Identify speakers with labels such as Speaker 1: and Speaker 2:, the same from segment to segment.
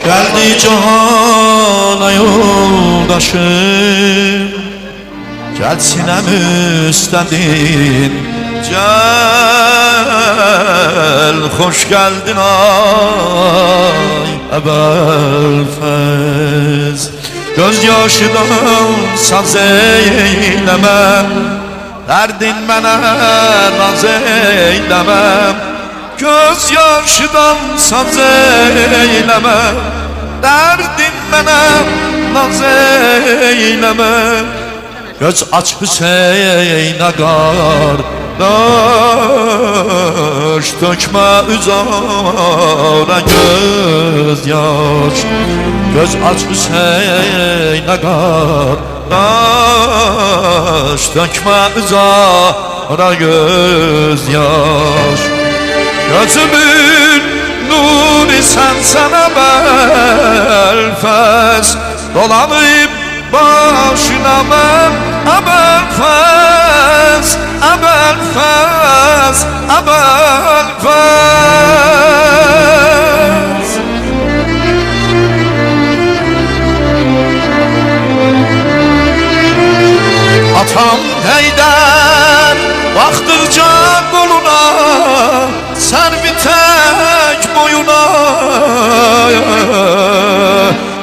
Speaker 1: Geldi cihana yoldaşım, gel sinemi üstlendin. Gel, hoş geldin ay Ebelfez. Gözyaşıdan saz eyleme, derdin mənə naz eyleme. Gözyaşıdan saz eyleme, derdin mənə naz eyleme. Göz aç Hüseyin qardaş, dökme üzara göz yaş. Göz aç Hüseyin qardaş, dökme üzara göz yaş. Gözümün nuri sensen Ebelfez, dolanıp başına ben Ebelfez, Ebelfez, Ebelfez. Atam Heydər baktıkça koluna, servi tek boyuna.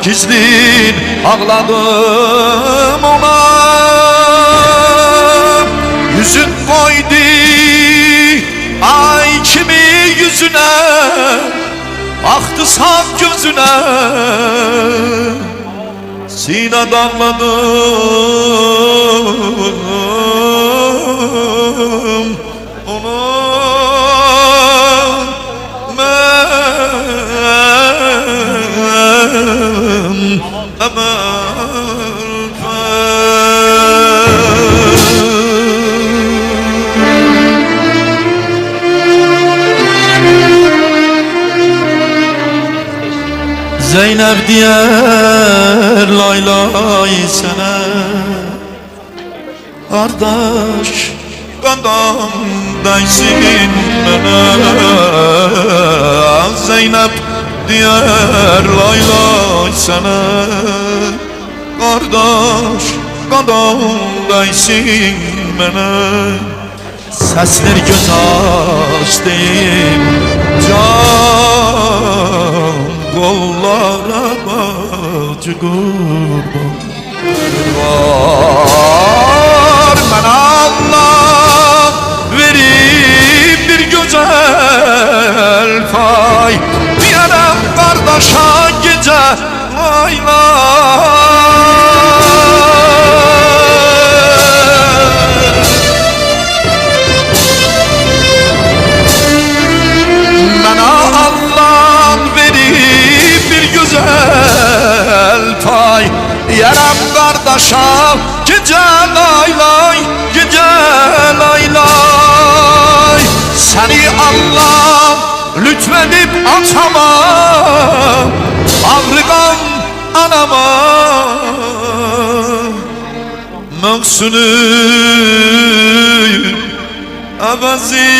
Speaker 1: Gizlin ağladım ona, yüzün koydu ay kimi yüzüne, aktı saf gözüne. Sine damladım onu, Zeynep diyer lay lay sana, kardeş qandamdaysın mənə. Zeynep diyer lay lay sana, kardeş qandamdaysın mənə. Sesler göz açtım can, kollara bacı kurban var. Ben Allah verip bir güzel pay, diyerem kardeşa gece lay yaram kardeşa gece lay lay, gece lay lay. Seni Allah lütfedip atama, ağrıgan anama. Möksünü ebezi